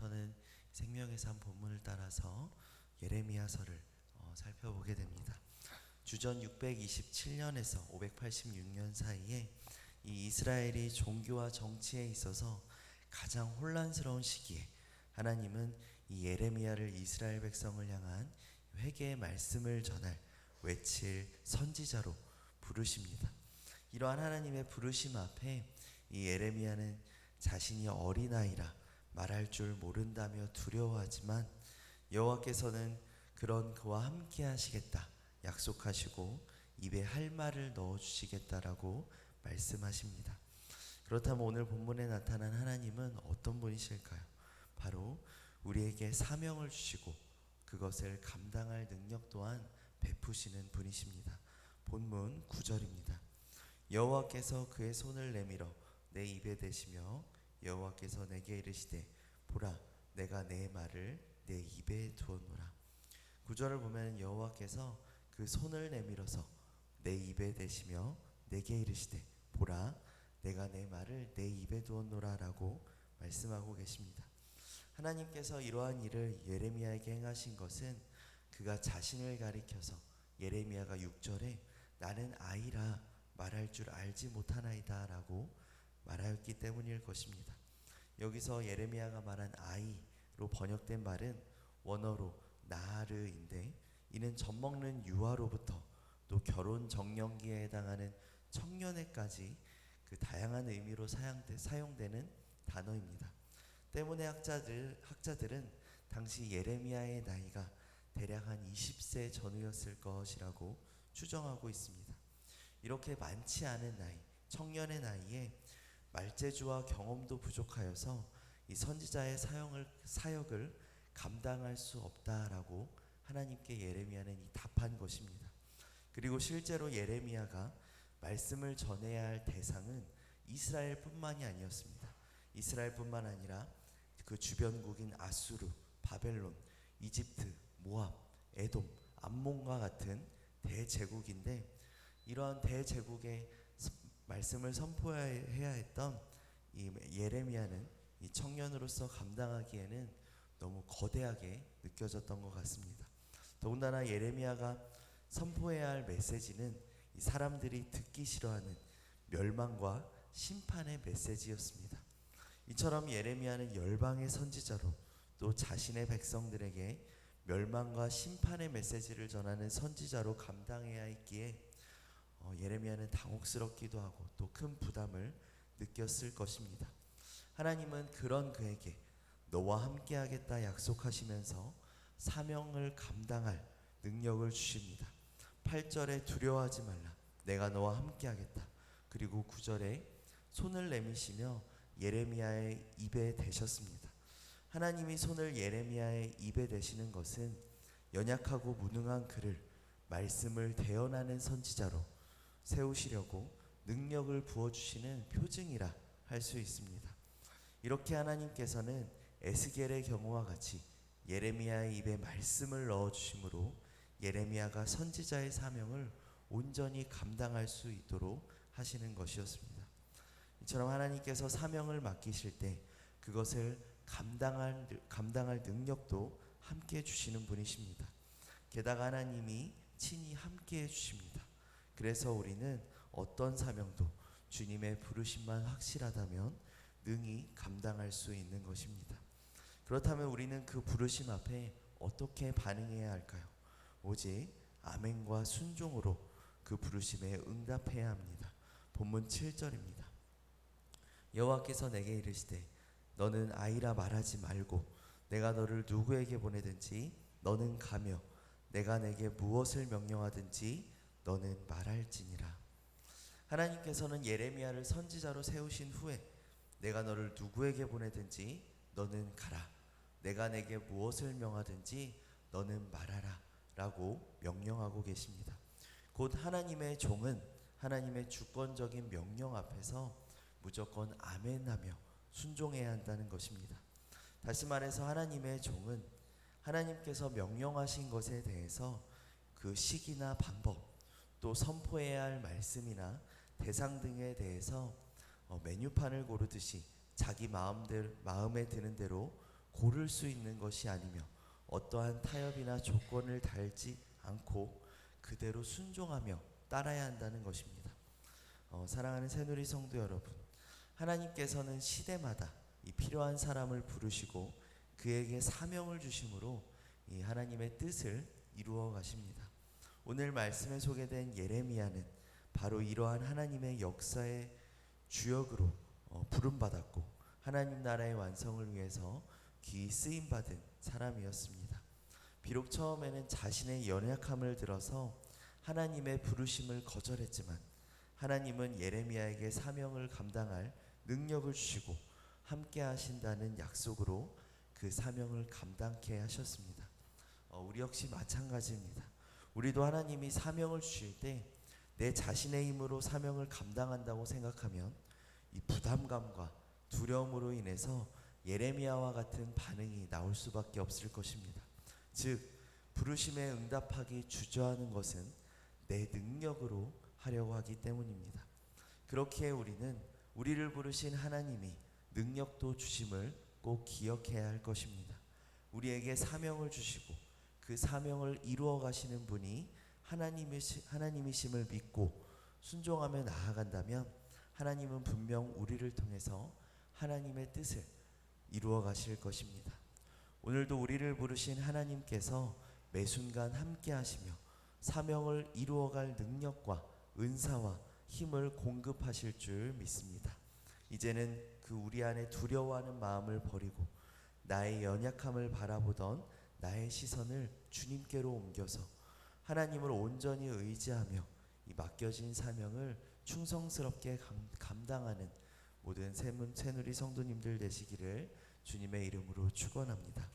오늘부터는 생명의 삶 본문을 따라서 예레미야서를 살펴보게 됩니다. 주전 627년에서 586년 사이에 이 이스라엘이 종교와 정치에 있어서 가장 혼란스러운 시기에 하나님은 이 예레미야를 이스라엘 백성을 향한 회개의 말씀을 전할 외칠 선지자로 부르십니다. 이러한 하나님의 부르심 앞에 이 예레미야는 자신이 어린아이라 말할 줄 모른다며 두려워하지만 여호와께서는 그런 그와 함께 하시겠다 약속하시고 입에 할 말을 넣어주시겠다라고 말씀하십니다. 그렇다면 오늘 본문에 나타난 하나님은 어떤 분이실까요? 바로 우리에게 사명을 주시고 그것을 감당할 능력 또한 베푸시는 분이십니다. 본문 9절입니다. 여호와께서 그의 손을 내밀어 내 입에 대시며 여호와께서 내게 이르시되 보라 내가 내 말을 내 입에 두었노라. 9절을 보면 여호와께서 그 손을 내밀어서 내 입에 대시며 내게 이르시되 보라 내가 내 말을 내 입에 두었노라 라고 말씀하고 계십니다. 하나님께서 이러한 일을 예레미야에게 행하신 것은 그가 자신을 가리켜서 예레미야가 6절에 나는 아이라 말할 줄 알지 못하나이다 라고 말하였기 때문일 것입니다. 여기서 예레미야가 말한 아이로 번역된 말은 원어로 나르인데 이는 젖먹는 유아로부터 또 결혼 정년기에 해당하는 청년회까지 그 다양한 의미로 사용되는 단어입니다. 때문에 학자들은 당시 예레미야의 나이가 대략 한 20세 전후였을 것이라고 추정하고 있습니다. 이렇게 많지 않은 나이, 청년의 나이에 말재주와 경험도 부족하여서 이 선지자의 사역을 감당할 수 없다라고 하나님께 예레미야는 답한 것입니다. 그리고 실제로 예레미야가 말씀을 전해야 할 대상은 이스라엘뿐만이 아니었습니다. 이스라엘뿐만 아니라 그 주변국인 아수르, 바벨론, 이집트, 모압, 에돔, 암몬과 같은 대제국인데 이러한 대제국의 말씀을 선포해야 했던 이 예레미야는 이 청년으로서 감당하기에는 너무 거대하게 느껴졌던 것 같습니다. 더군다나 예레미야가 선포해야 할 메시지는 이 사람들이 듣기 싫어하는 멸망과 심판의 메시지였습니다. 이처럼 예레미야는 열방의 선지자로 또 자신의 백성들에게 멸망과 심판의 메시지를 전하는 선지자로 감당해야 했기에 예레미야는 당혹스럽기도 하고 또 큰 부담을 느꼈을 것입니다. 하나님은 그런 그에게 너와 함께 하겠다 약속하시면서 사명을 감당할 능력을 주십니다. 8절에 두려워하지 말라 내가 너와 함께 하겠다. 그리고 9절에 손을 내미시며 예레미야의 입에 대셨습니다. 하나님이 손을 예레미야의 입에 대시는 것은 연약하고 무능한 그를 말씀을 대언하는 선지자로 세우시려고 능력을 부어주시는 표징이라 할 수 있습니다. 이렇게 하나님께서는 에스겔의 경우와 같이 예레미야의 입에 말씀을 넣어주심으로 예레미야가 선지자의 사명을 온전히 감당할 수 있도록 하시는 것이었습니다. 이처럼 하나님께서 사명을 맡기실 때 그것을 감당할 능력도 함께 주시는 분이십니다. 게다가 하나님이 친히 함께 해주십니다. 그래서 우리는 어떤 사명도 주님의 부르심만 확실하다면 능히 감당할 수 있는 것입니다. 그렇다면 우리는 그 부르심 앞에 어떻게 반응해야 할까요? 오직 아멘과 순종으로 그 부르심에 응답해야 합니다. 본문 7절입니다. 여호와께서 내게 이르시되 너는 아이라 말하지 말고 내가 너를 누구에게 보내든지 너는 가며 내가 내게 무엇을 명령하든지 너는 말할지니라. 하나님께서는 예레미야를 선지자로 세우신 후에 내가 너를 누구에게 보내든지 너는 가라. 내가 내게 무엇을 명하든지 너는 말하라 라고 명령하고 계십니다. 곧 하나님의 종은 하나님의 주권적인 명령 앞에서 무조건 아멘하며 순종해야 한다는 것입니다. 다시 말해서 하나님의 종은 하나님께서 명령하신 것에 대해서 그 시기나 방법 또 선포해야 할 말씀이나 대상 등에 대해서 메뉴판을 고르듯이 자기 마음에 드는 대로 고를 수 있는 것이 아니며 어떠한 타협이나 조건을 달지 않고 그대로 순종하며 따라야 한다는 것입니다. 사랑하는 새누리 성도 여러분, 하나님께서는 시대마다 이 필요한 사람을 부르시고 그에게 사명을 주심으로 이 하나님의 뜻을 이루어 가십니다. 오늘 말씀에 소개된 예레미야는 바로 이러한 하나님의 역사의 주역으로 부름받았고 하나님 나라의 완성을 위해서 귀히 쓰임받은 사람이었습니다. 비록 처음에는 자신의 연약함을 들어서 하나님의 부르심을 거절했지만 하나님은 예레미야에게 사명을 감당할 능력을 주시고 함께 하신다는 약속으로 그 사명을 감당케 하셨습니다. 우리 역시 마찬가지입니다. 우리도 하나님이 사명을 주실 때 내 자신의 힘으로 사명을 감당한다고 생각하면 이 부담감과 두려움으로 인해서 예레미야와 같은 반응이 나올 수밖에 없을 것입니다. 즉 부르심에 응답하기 주저하는 것은 내 능력으로 하려고 하기 때문입니다. 그렇기에 우리는 우리를 부르신 하나님이 능력도 주심을 꼭 기억해야 할 것입니다. 우리에게 사명을 주시고 그 사명을 이루어 가시는 분이 하나님이심을 믿고 순종하며 나아간다면 하나님은 분명 우리를 통해서 하나님의 뜻을 이루어 가실 것입니다. 오늘도 우리를 부르신 하나님께서 매 순간 함께 하시며 사명을 이루어갈 능력과 은사와 힘을 공급하실 줄 믿습니다. 이제는 그 우리 안에 두려워하는 마음을 버리고 나의 연약함을 바라보던 나의 시선을 주님께로 옮겨서 하나님을 온전히 의지하며 이 맡겨진 사명을 충성스럽게 감당하는 모든 새누리 성도님들 되시기를 주님의 이름으로 축원합니다.